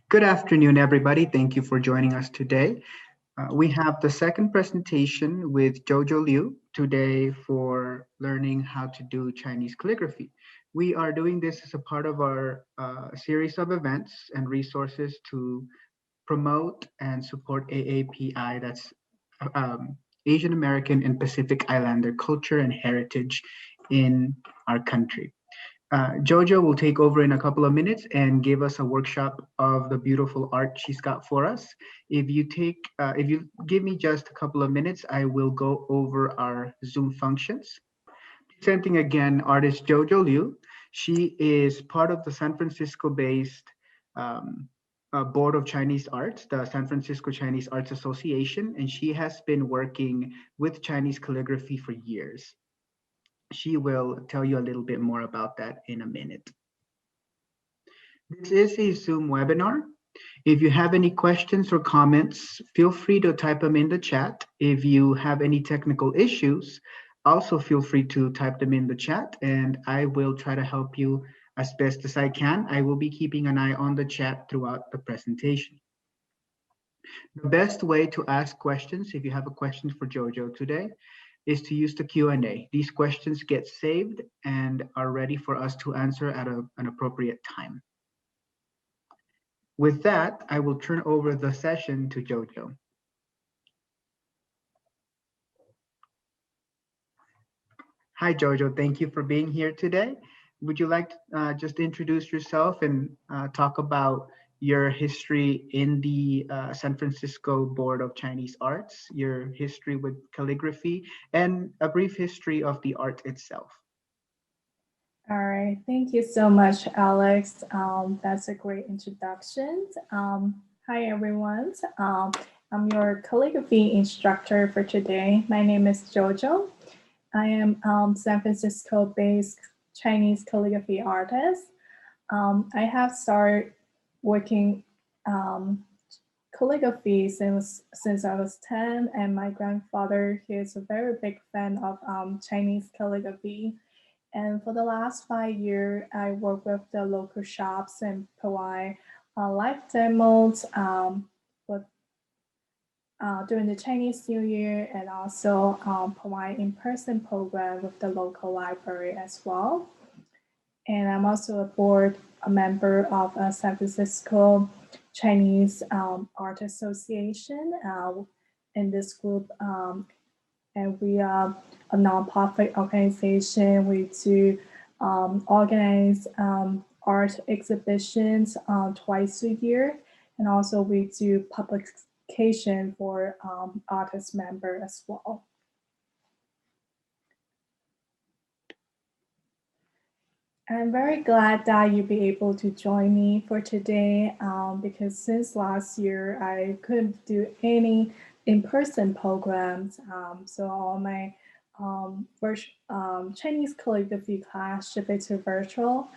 Good afternoon, everybody. Thank you for joining us today. We have the second presentation with Jo Jo Liu today for learning how to do Chinese calligraphy. We are doing this as a part of our series of events and resources to promote and support AAPI, that's um, Asian American and Pacific Islander culture and heritage in our country. Jojo will take over in a couple of minutes and give us a workshop of the beautiful art she's got for us. If you give me just a couple of minutes, I will go over our Zoom functions. Presenting again, artist Jojo Liu. She is part of the San Francisco-based um, Board of Chinese Arts, the San Francisco Chinese Arts Association, and she has been working with Chinese calligraphy for years. She will tell you a little bit more about that in a minute. This is a Zoom webinar. If you have any questions or comments, feel free to type them in the chat. If you have any technical issues, also feel free to type them in the chat and I will try to help you as best as I can. I will be keeping an eye on the chat throughout the presentation. The best way to ask questions, if you have a question for Jojo today, is to use the Q&A. These questions get saved and are ready for us to answer at an appropriate time. With that, I will turn over the session to Jojo. Hi, Jojo. Thank you for being here today. Would you like to just introduce yourself and talk about your history in the San Francisco Board of Chinese Arts, your history with calligraphy, and a brief history of the art itself? All right, thank you so much, Alex. That's a great introduction. Hi, everyone. I'm your calligraphy instructor for today. My name is Jojo. I am San Francisco-based Chinese calligraphy artist. I have started working calligraphy since I was 10, and my grandfather, he is a very big fan of Chinese calligraphy. And for the last 5 years, I work with the local shops and provide live demos during the Chinese New Year, and also provide in-person program with the local library as well. And I'm also a member of San Francisco Chinese Art Association. In this group, and we are a nonprofit organization. We do organize art exhibitions twice a year, and also we do publication for artist member as well. I'm very glad that you'll be able to join me for today because since last year, I couldn't do any in-person programs. So all my Chinese calligraphy class shifted to virtual.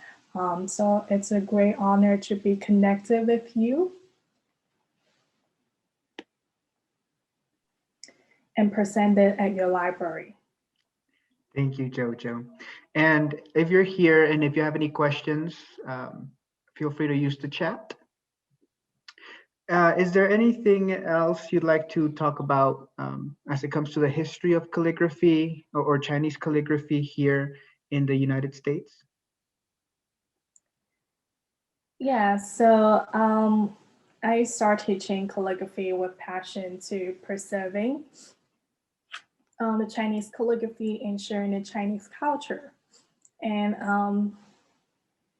So it's a great honor to be connected with you and presented at your library. Thank you, Jojo. And if you're here and if you have any questions, feel free to use the chat. Is there anything else you'd like to talk about as it comes to the history of calligraphy or Chinese calligraphy here in the United States? Yeah, so I started teaching calligraphy with passion to preserving the Chinese calligraphy and sharing the Chinese culture. And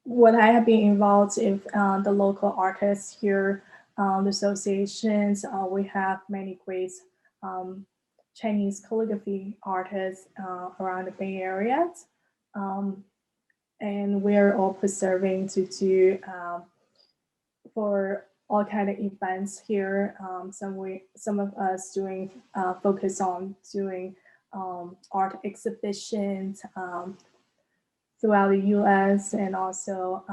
what I have been involved with the local artists here, the associations, we have many great Chinese calligraphy artists around the Bay Area. And we're all preserving to do for all kind of events here. Some of us doing focus on doing art exhibitions throughout the U.S. and also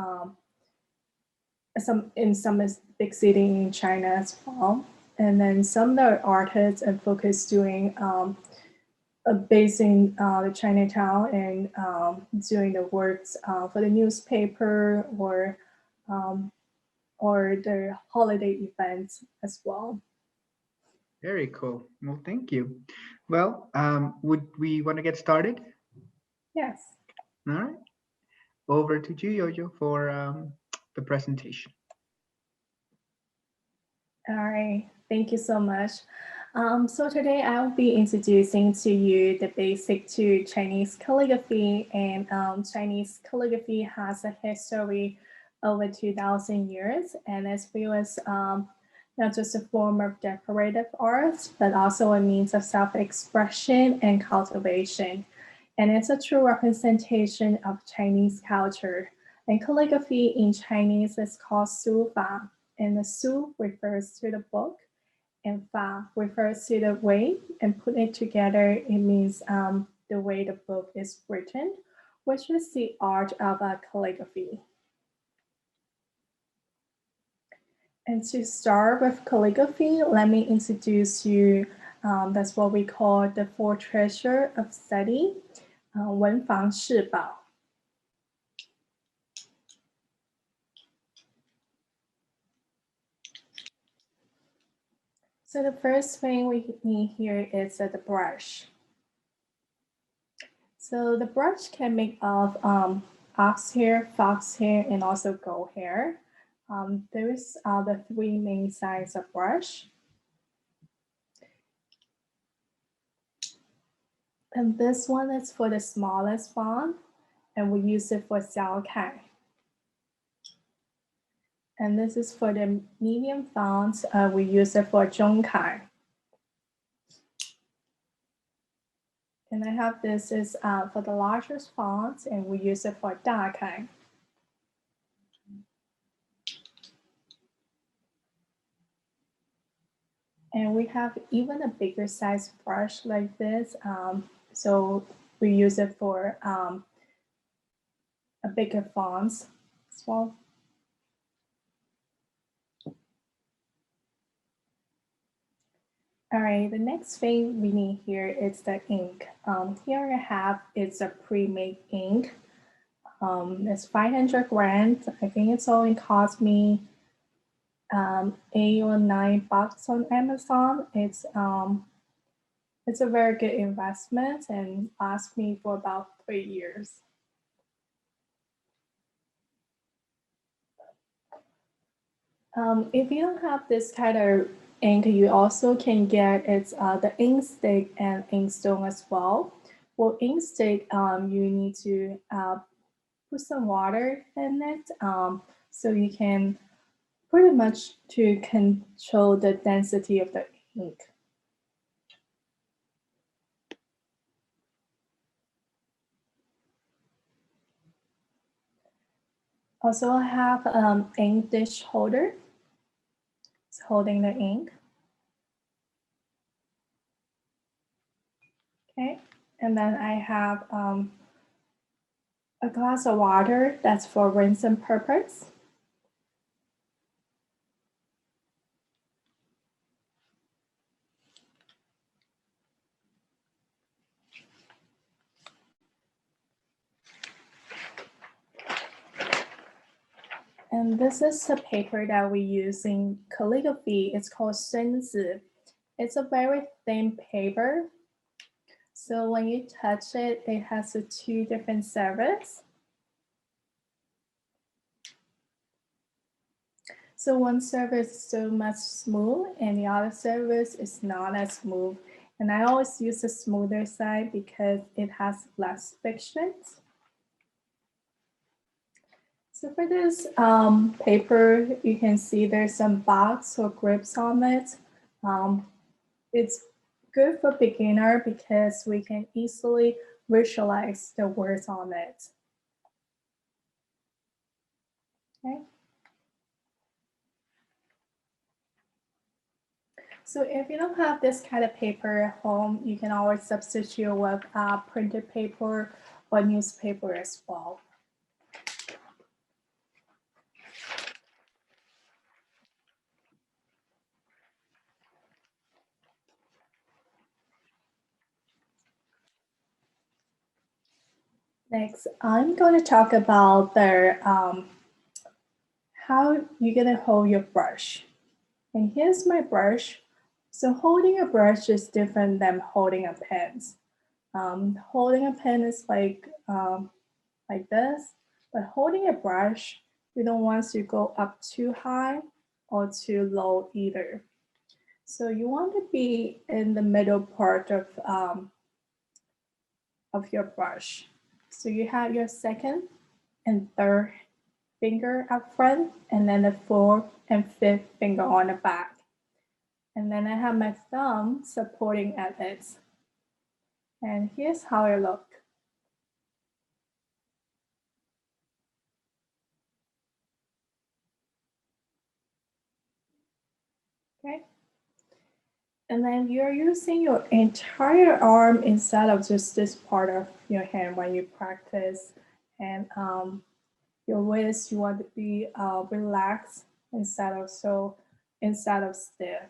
some big city in China as well. And then some of the artists are focused doing based in the Chinatown and doing the works for the newspaper or or the holiday events as well. Very cool. Well, thank you. Well, would we want to get started? Yes. All right. Over to you, Jojo, for the presentation. All right. Thank you so much. So today I'll be introducing to you the basic to Chinese calligraphy, and Chinese calligraphy has a history over 2,000 years, and as well as not just a form of decorative art, but also a means of self-expression and cultivation. And it's a true representation of Chinese culture. And calligraphy in Chinese is called Su Fa, and the Su refers to the book, and Fa refers to the way, and put it together, it means the way the book is written, which is the art of calligraphy. And to start with calligraphy, let me introduce you, that's what we call the four treasure of study, 文房四宝. So the first thing we need here is the brush. So the brush can make of ox hair, fox hair, and also goat hair. Those are the three main sizes of brush. And this one is for the smallest font, and we use it for Xiaokai. And this is for the medium fonts, we use it for Zhongkai. And I have this is for the largest fonts, and we use it for Dakai. And we have even a bigger size brush like this. So we use it for a bigger fonts as well. All right, the next thing we need here is the ink. Here I have, it's a pre-made ink. It's 500 grams. I think it's only cost me $8 or $9 on Amazon. It's a very good investment and lasts me for about 3 years. If you don't have this kind of ink, you also can get it's the ink stick and ink stone as well. For ink stick, you need to put some water in it, so you can pretty much to control the density of the ink. Also, I have ink dish holder. It's holding the ink. Okay, and then I have a glass of water that's for rinsing purpose. And this is the paper that we use in calligraphy. It's called 生字. It's a very thin paper. So when you touch it, it has two different surfaces. So one surface is so much smooth and the other surface is not as smooth. And I always use the smoother side because it has less friction. So for this paper, you can see there's some box or grips on it. It's good for beginner because we can easily visualize the words on it. Okay. So if you don't have this kind of paper at home, you can always substitute with printed paper or newspaper as well. Next, I'm going to talk about the how you're gonna hold your brush. And here's my brush. So holding a brush is different than holding a pen. Holding a pen is like this, but holding a brush, you don't want to go up too high or too low either. So you want to be in the middle part of your brush. So you have your second and third finger up front, and then the fourth and fifth finger on the back. And then I have my thumb supporting at it. And here's how it looks. Okay. And then you're using your entire arm instead of just this part of your hand when you practice. And your wrist, you want to be relaxed instead of stiff.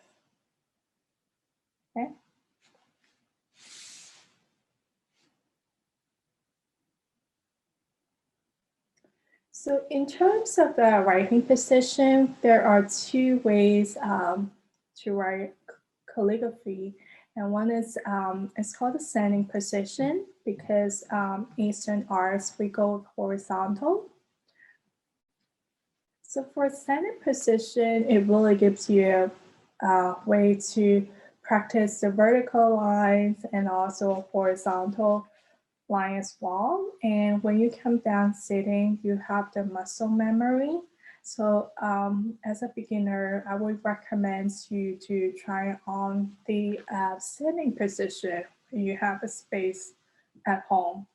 Okay. So in terms of the writing position, there are two ways to write calligraphy. And one is it's called the standing position because Eastern arts, we go horizontal. So for standing position, it really gives you a way to practice the vertical lines and also horizontal line as well. And when you come down sitting, you have the muscle memory. So as a beginner, I would recommend you to try on the sitting position when you have a space at home.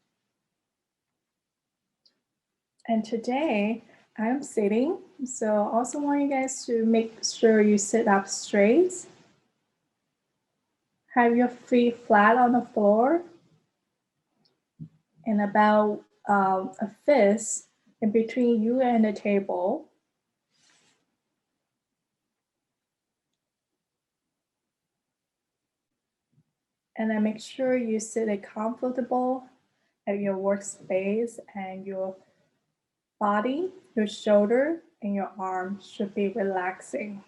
And today I'm sitting. So I also want you guys to make sure you sit up straight. Have your feet flat on the floor and about a fist in between you and the table. And then make sure you sit comfortable at your workspace, and your body, your shoulder, and your arm should be relaxing.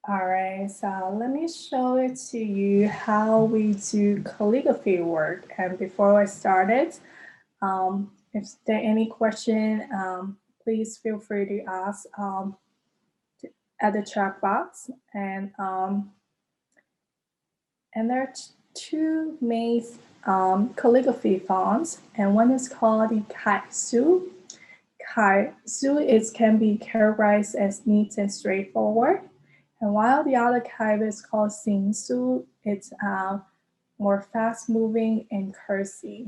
All right, so let me show it to you how we do calligraphy work. And before I start it, if there are any question, please feel free to ask at the chat box. And there are two main calligraphy fonts, and one is called the Kaisu. Kaisu can be characterized as neat and straightforward. And while the other type is called Xingsu, it's more fast-moving and cursive.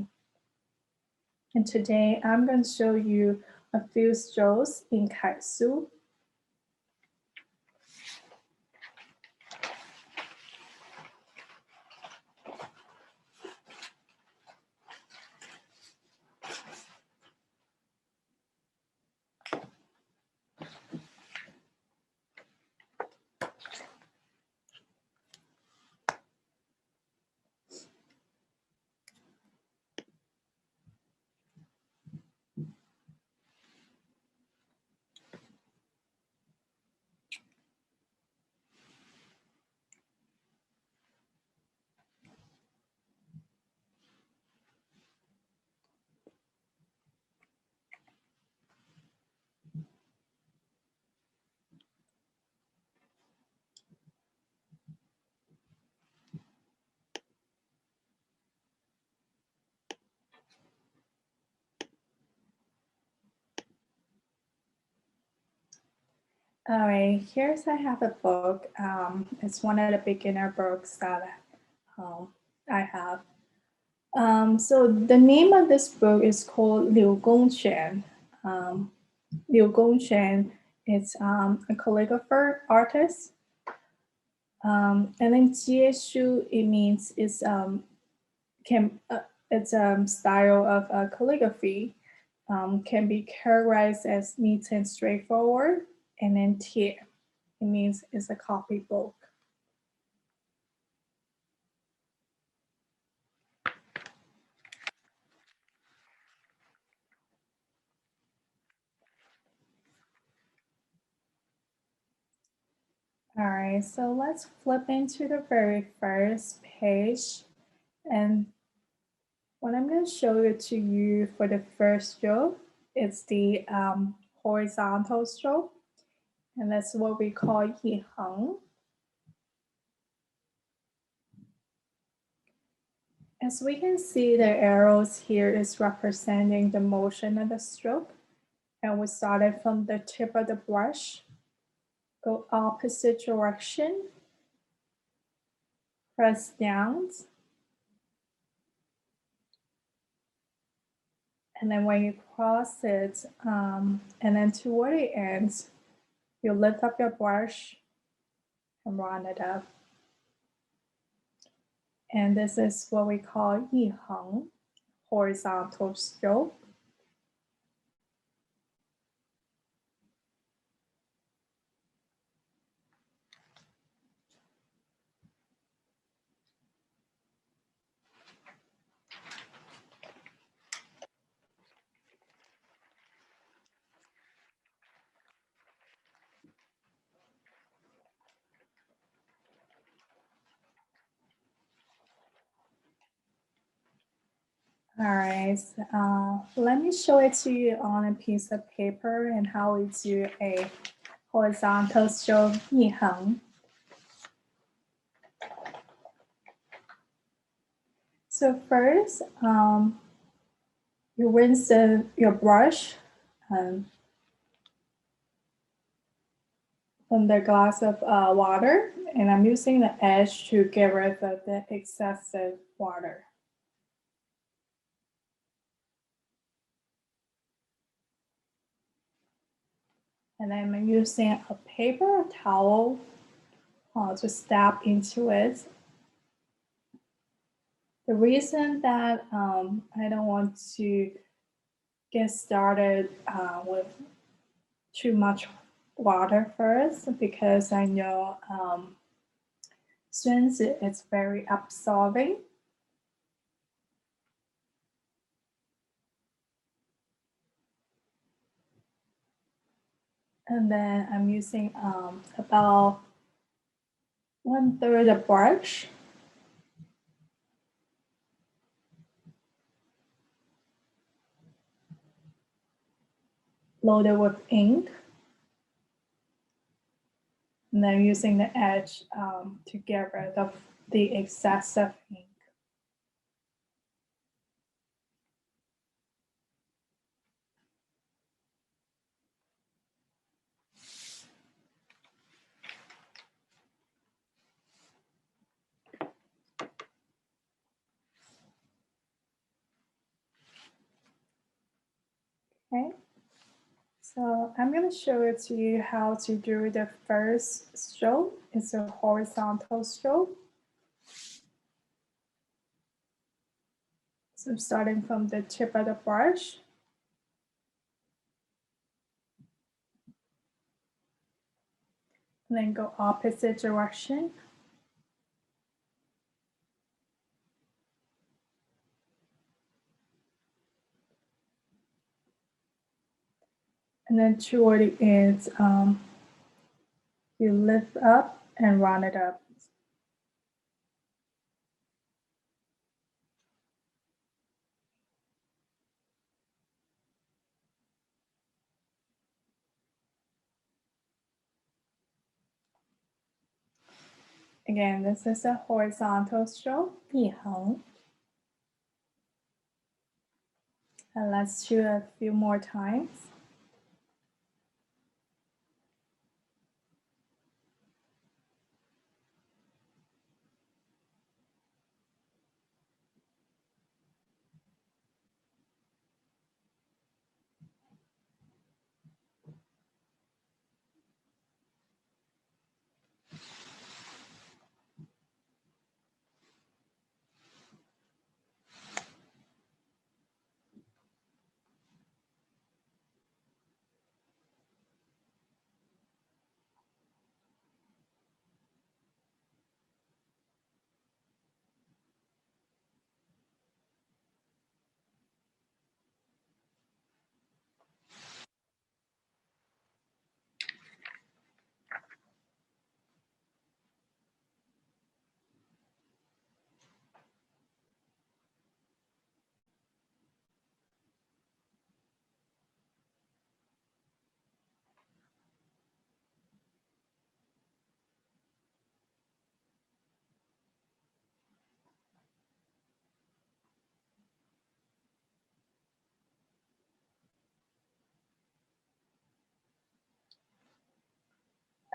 And today I'm going to show you a few strokes in Kaisu. All right, I have a book. It's one of the beginner books that I have. So the name of this book is called Liu Gongquan. Liu Gongquan is a calligrapher artist. And then jieshu, it means it's style of calligraphy. Can be characterized as neat and straightforward. And then tie. it means it's a copybook. All right, so let's flip into the very first page. And what I'm going to show it to you for the first stroke is the horizontal stroke. And that's what we call 一横. As we can see, the arrows here is representing the motion of the stroke. And we started from the tip of the brush, go opposite direction, press down. And then when you cross it, and then toward the end, you lift up your brush and run it up. And this is what we call 一横, horizontal stroke. All right, let me show it to you on a piece of paper and how we do a horizontal stroke 一横. So first, you rinse your brush from the glass of water, and I'm using the edge to get rid of the excessive water. And then I'm using a paper towel to stab into it. The reason that I don't want to get started with too much water first, because I know since it's very absorbing, and then I'm using about 1/3 of brush. Loaded with ink. And then using the edge to get rid of the excessive ink. Okay, so I'm going to show it to you how to do the first stroke. It's a horizontal stroke. So starting from the tip of the brush, and then go opposite direction. And then toward the end, you lift up and run it up. Again, this is a horizontal stroke, 一横. And let's do a few more times.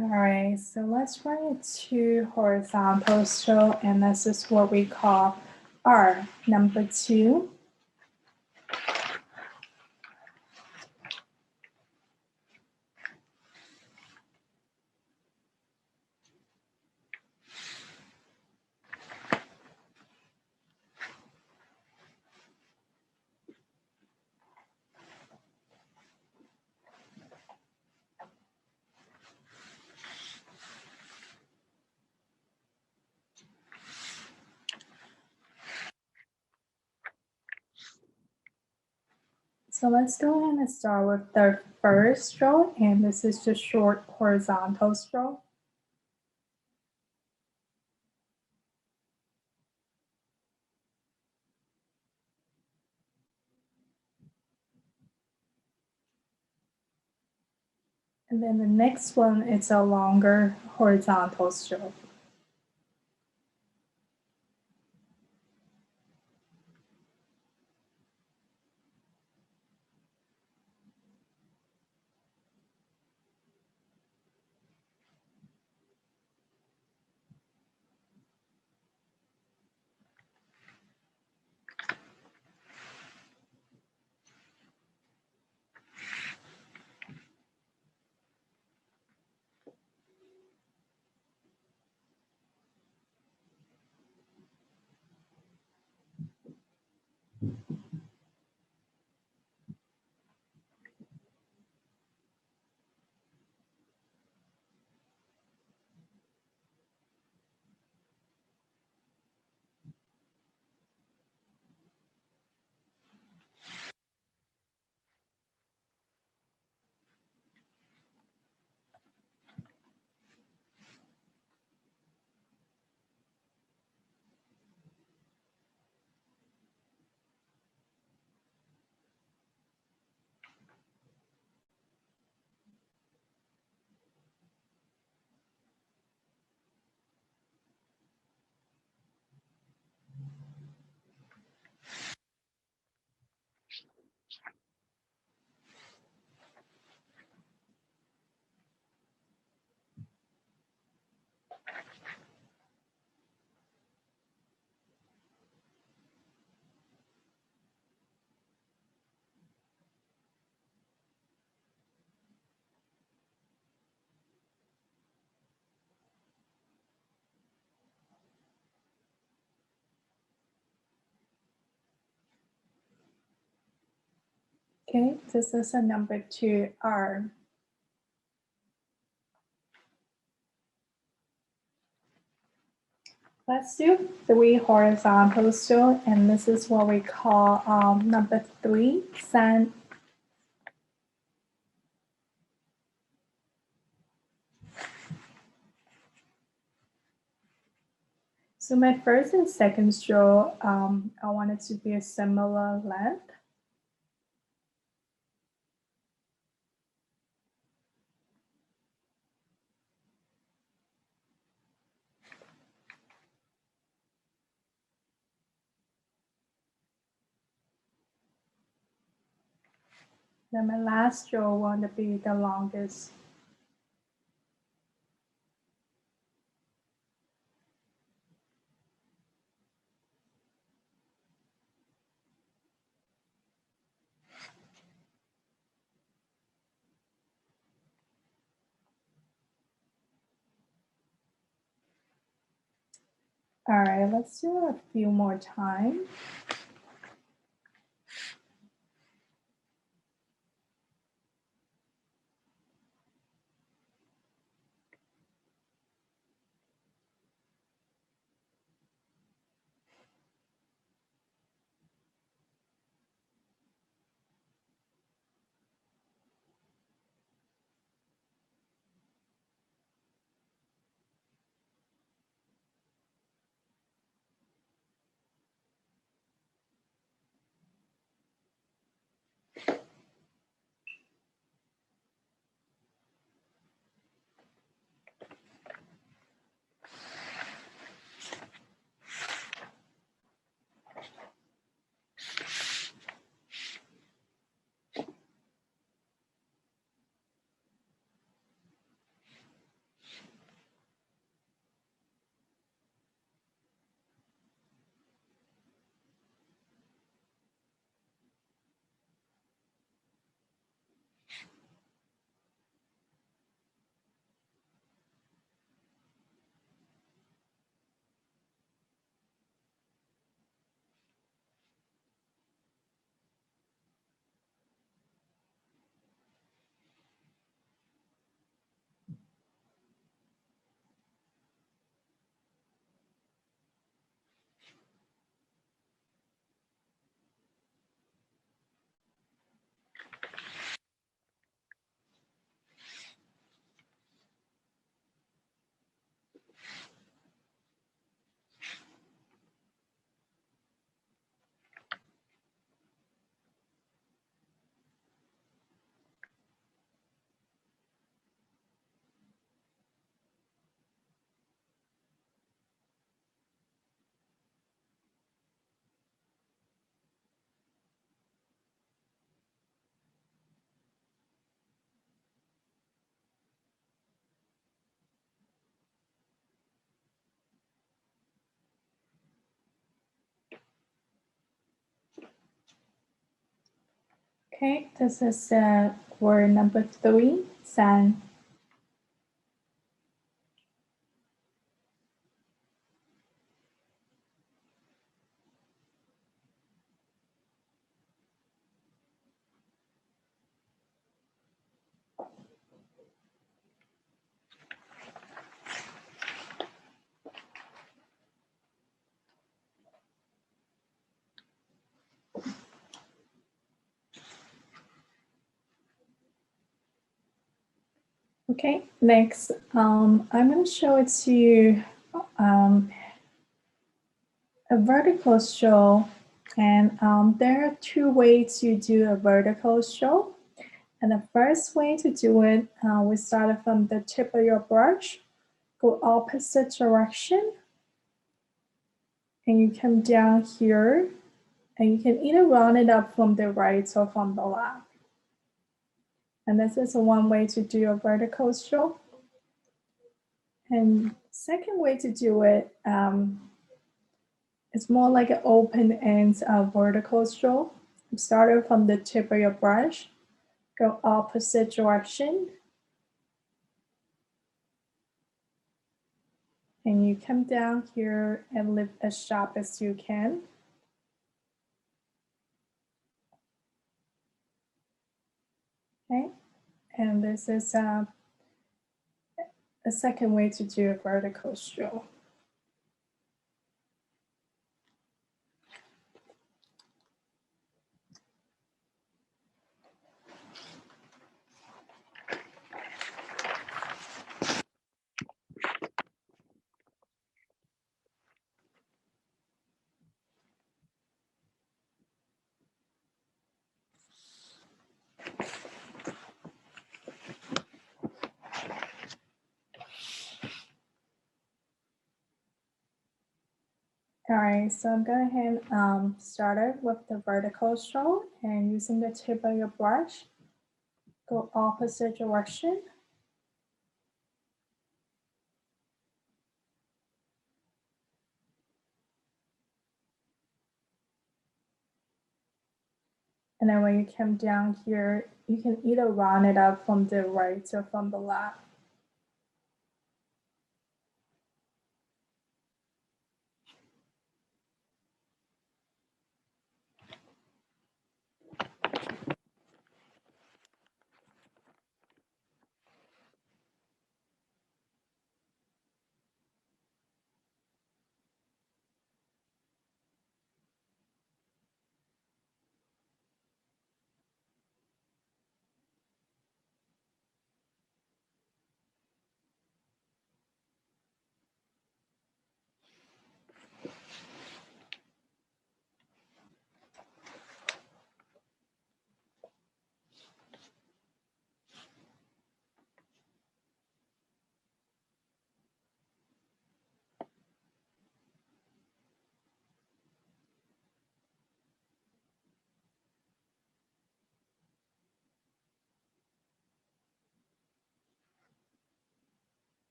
All right, so let's bring it to horizontal stroke, and this is what we call R, number 2. So let's go ahead and start with the first stroke, and this is the short horizontal stroke. And then the next one is a longer horizontal stroke. Okay, this is a number 2 R. Let's do 3 horizontal stroke, and this is what we call number 3, San. So my first and second stroke, I want it to be a similar length. Then my last stroke want to be the longest. All right, let's do a few more times. Okay, this is word number 3, san. Okay, next, I'm going to show it to you a vertical stroke. And there are 2 ways to do a vertical stroke. And the first way to do it, we start from the tip of your brush, go opposite direction, and you come down here, and you can either round it up from the right or from the left. And this is one way to do a vertical stroke. And second way to do it, it's more like an open end vertical stroke. You start from the tip of your brush, go opposite direction, and you come down here and lift as sharp as you can. Okay, and this is a second way to do a vertical stroke. All right, so I'm going ahead and start it with the vertical stroke, and using the tip of your brush, go opposite direction. And then when you come down here, you can either round it up from the right or from the left.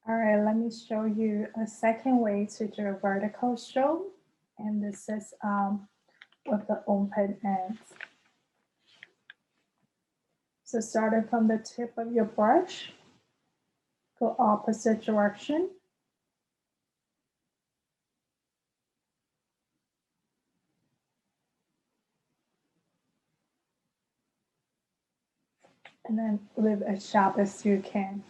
All right, let me show you a second way to do a vertical stroke. And this is with the open ends. So starting from the tip of your brush, go opposite direction. and then leave as sharp as you can.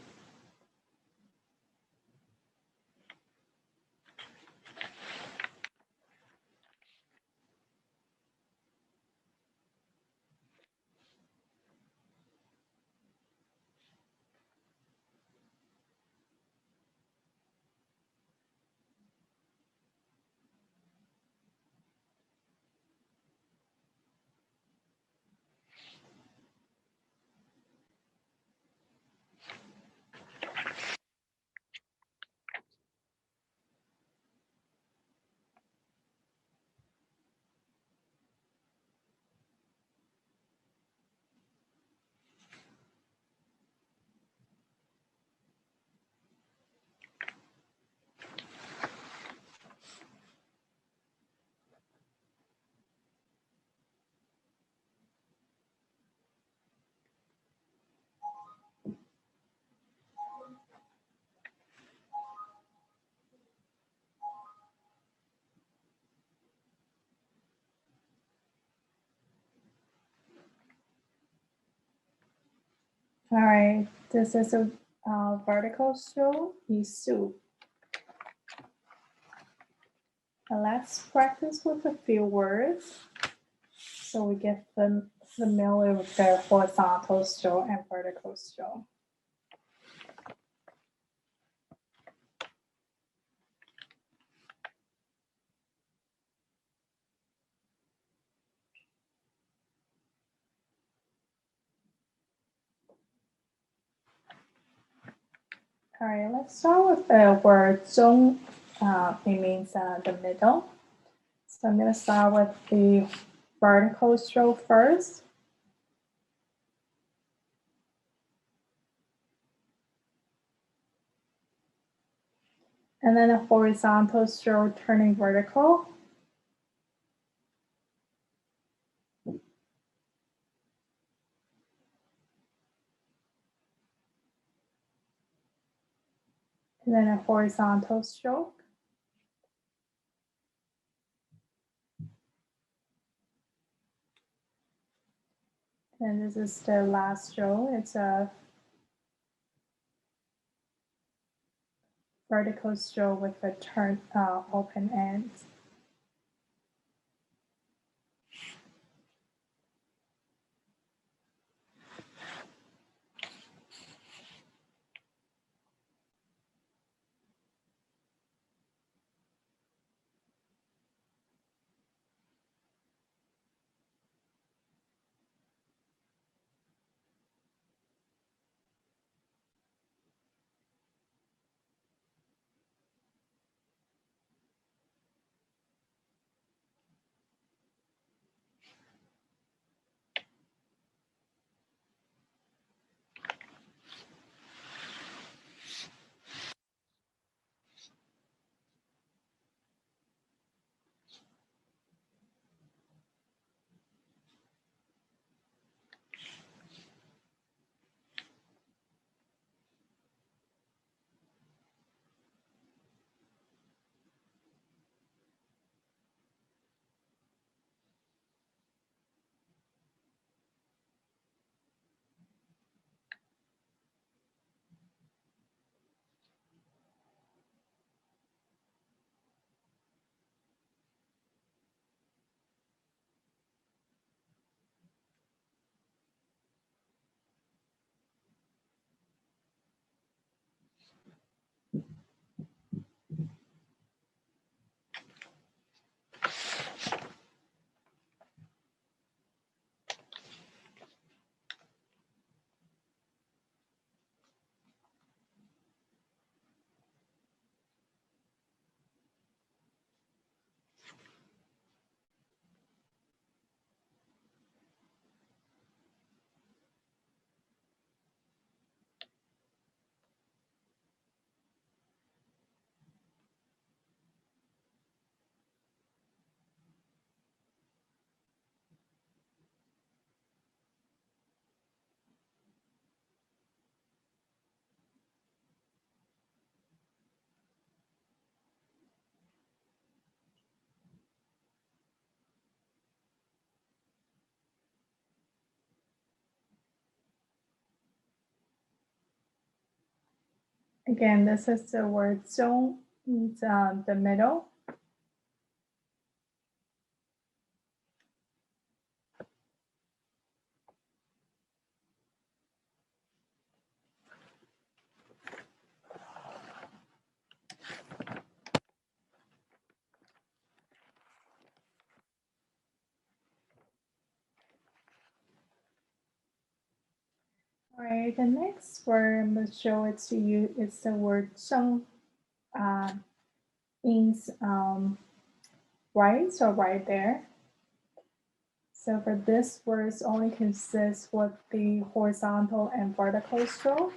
All right, this is a vertical stroke, Yisu. Let's practice with a few words so we get familiar with the horizontal stroke and vertical stroke. All right, let's start with the word 中. It means the middle. So I'm going to start with the vertical stroke first. And then a horizontal stroke turning vertical. And then a horizontal stroke. And this is the last stroke. It's a vertical stroke with a turn open end. Again, this is the word zong, means the middle. All right, the next word I'm going to show it to you is the word zheng, means right, so right there. So for this word, only consists with the horizontal and vertical stroke.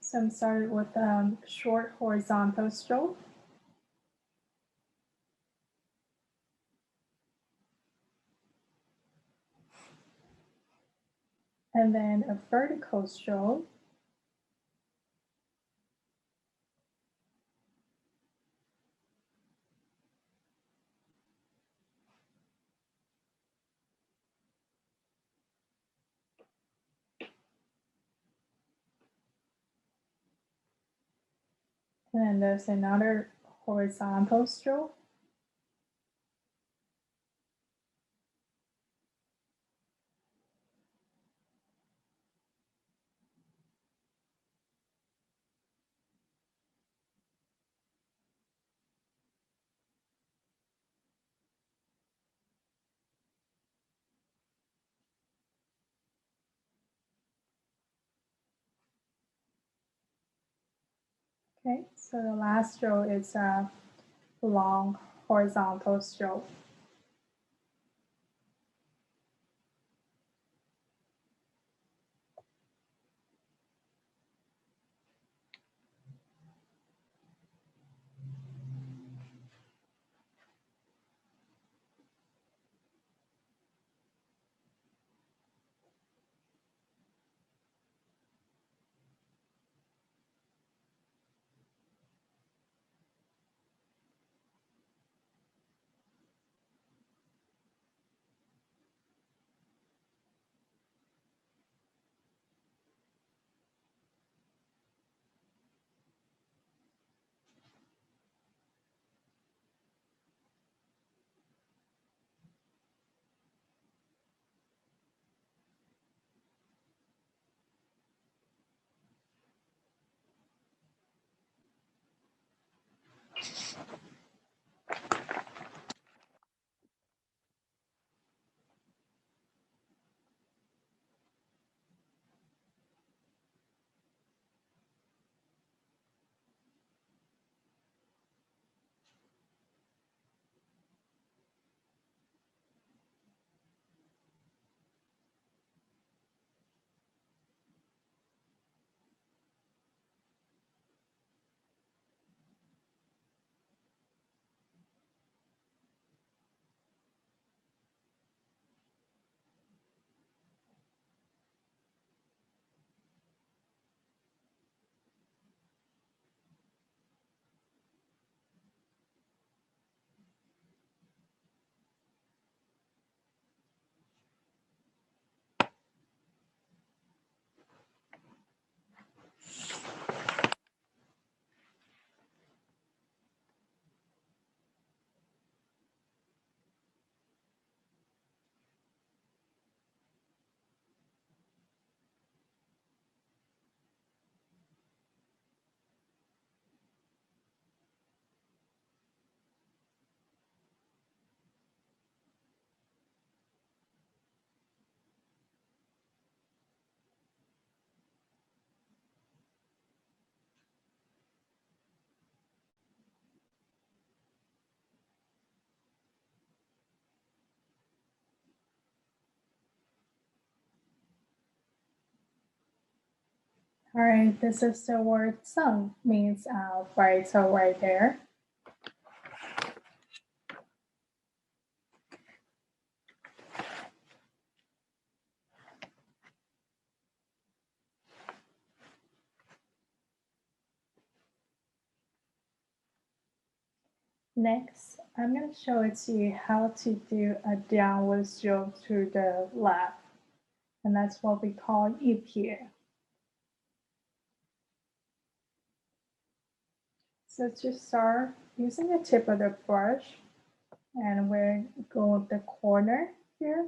So I'm started with short horizontal stroke. And then a vertical stroke. And then there's another horizontal stroke. Okay, so the last stroke is a long horizontal stroke. All right, this is the word sun, means right, so right there. Next, I'm going to show it to you how to do a downward stroke to the left. And that's what we call EP. So to start, using the tip of the brush, and we're going the corner here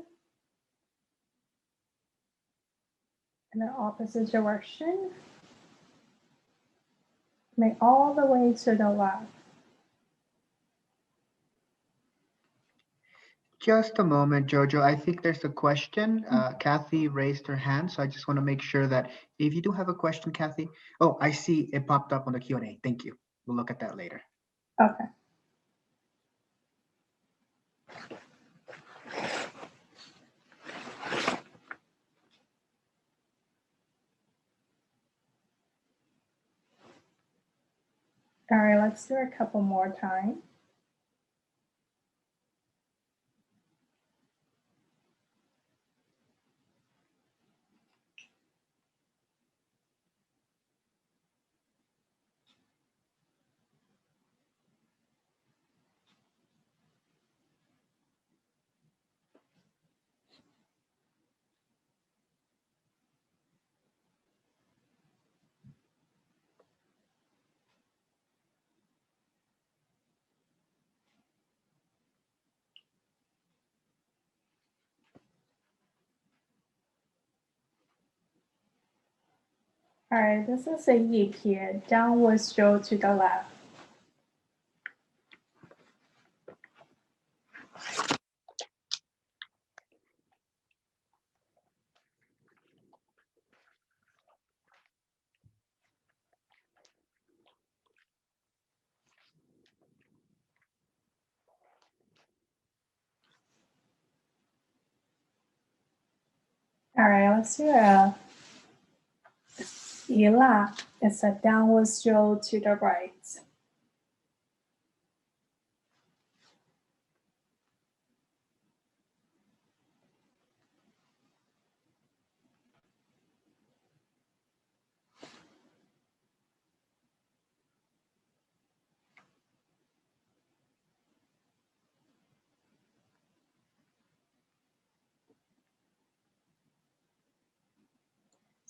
in the opposite direction, make all the way to the left. Just a moment, Jojo. I think there's a question. Kathy raised her hand, so I just want to make sure that if you do have a question, Kathy. Oh, I see it popped up on the Q&A. Thank you. We'll look at that later. Okay. All right, let's do a couple more times. All right, this is a EP, downward stroke to the left. All right, let's do a Yila. It's a downward stroke to the right.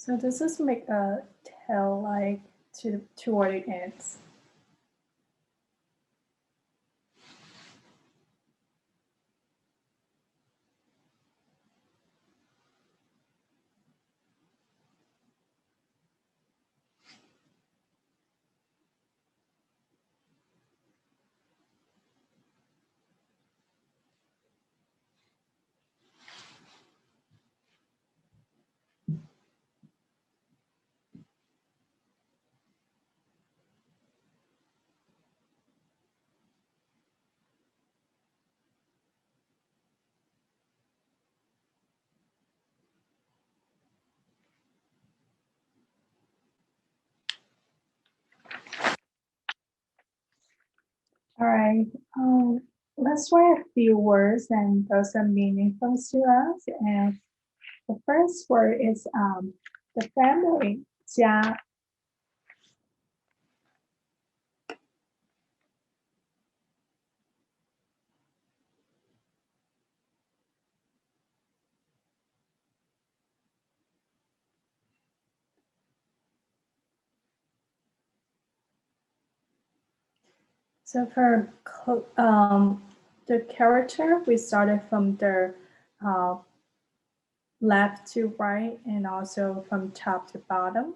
So this is make a tail like toward the ends. All right, let's write a few words and those are meaningful to us. And the first word is the family, 家. So for the character, we started from the uh, left to right and also from top to bottom.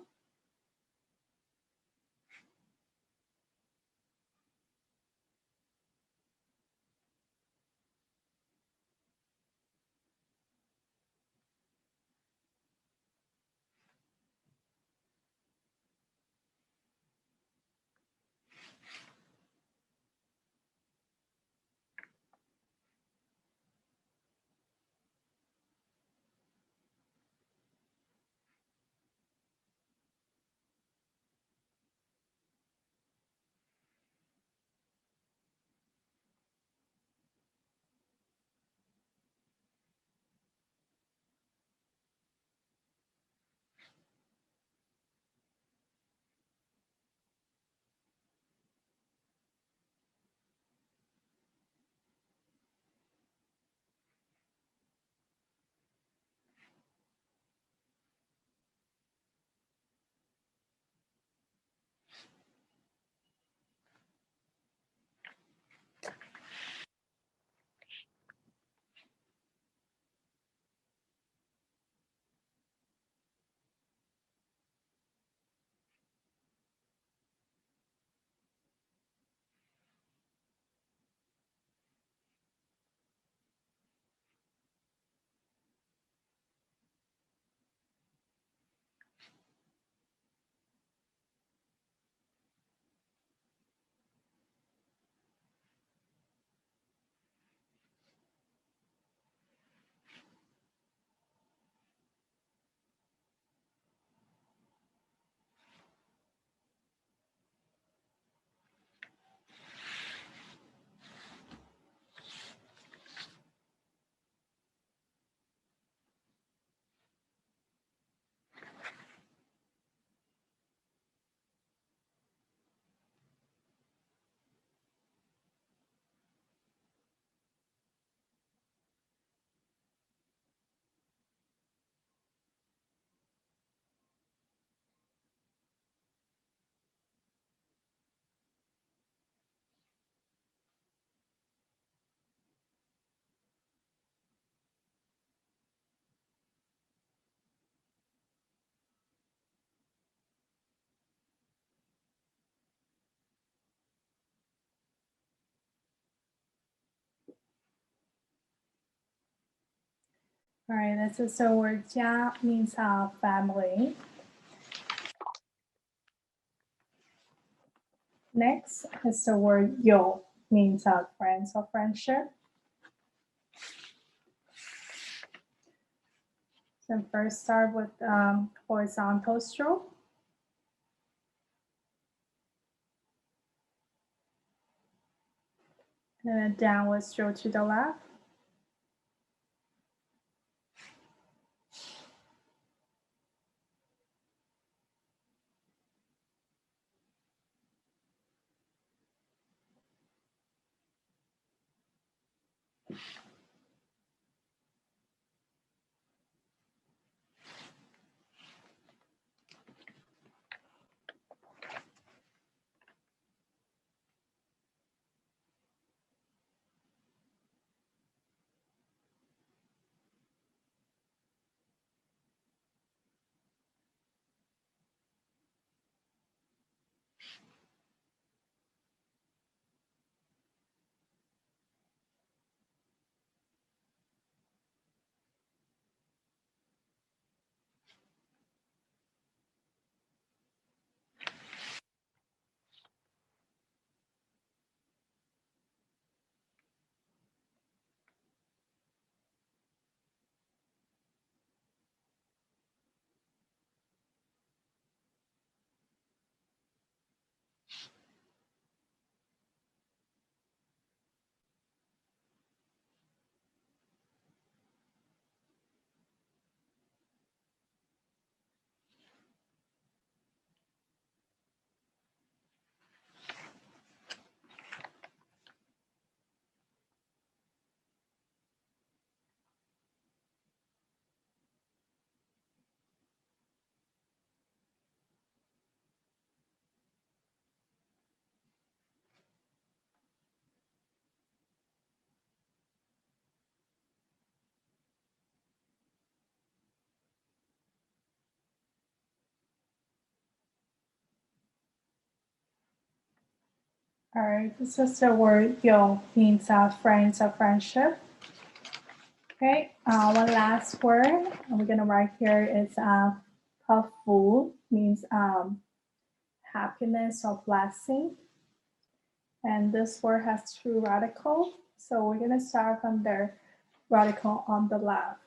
All right, this is the word 家 means family. Next is the word 友 means friends or friendship. So first start with horizontal stroke. And then downward stroke to the left. All right, this is the word 友 means friends or friendship. Okay, one last word we're gonna write here is 靠福 means happiness or blessing. And this word has two radicals. So we're gonna start from the radical on the left.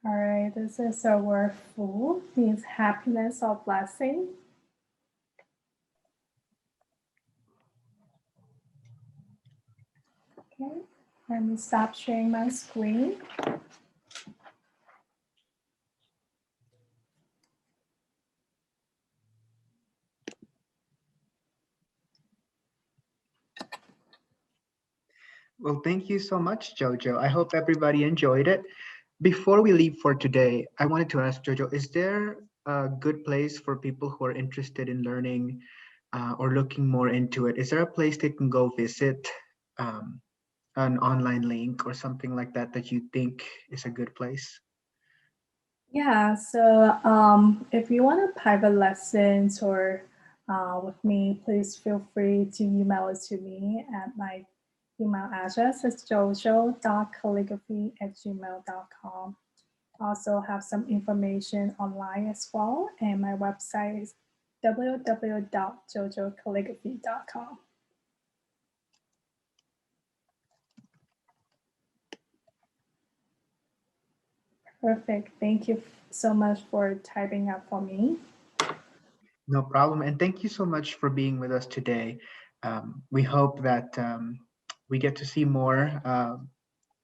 All right, this is a word full, means happiness or blessing. Okay, let me stop sharing my screen. Well, thank you so much, Jojo. I hope everybody enjoyed it. Before we leave for today, I wanted to ask Jojo, is there a good place for people who are interested in learning or looking more into it? Is there a place they can go visit, um, an online link or something like that that you think is a good place? Yeah, so if you want a private lessons or with me, please feel free to email it to me at my email address is jojo.calligraphy@gmail.com. Also have some information online as well, and my website is www.jojocalligraphy.com. Perfect. Thank you so much for typing up for me. No problem. And thank you so much for being with us today. We hope that we get to see more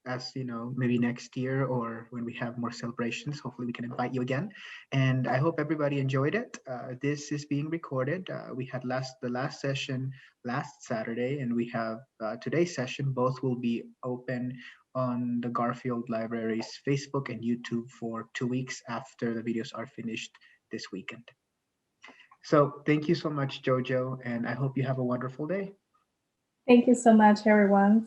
as you know, maybe next year or when we have more celebrations. Hopefully we can invite you again. And I hope everybody enjoyed it. This is being recorded. We had the last session last Saturday, and we have today's session. Both will be open on the Garfield Library's Facebook and YouTube for 2 weeks after the videos are finished this weekend. So thank you so much, Jojo, and I hope you have a wonderful day. Thank you so much, everyone.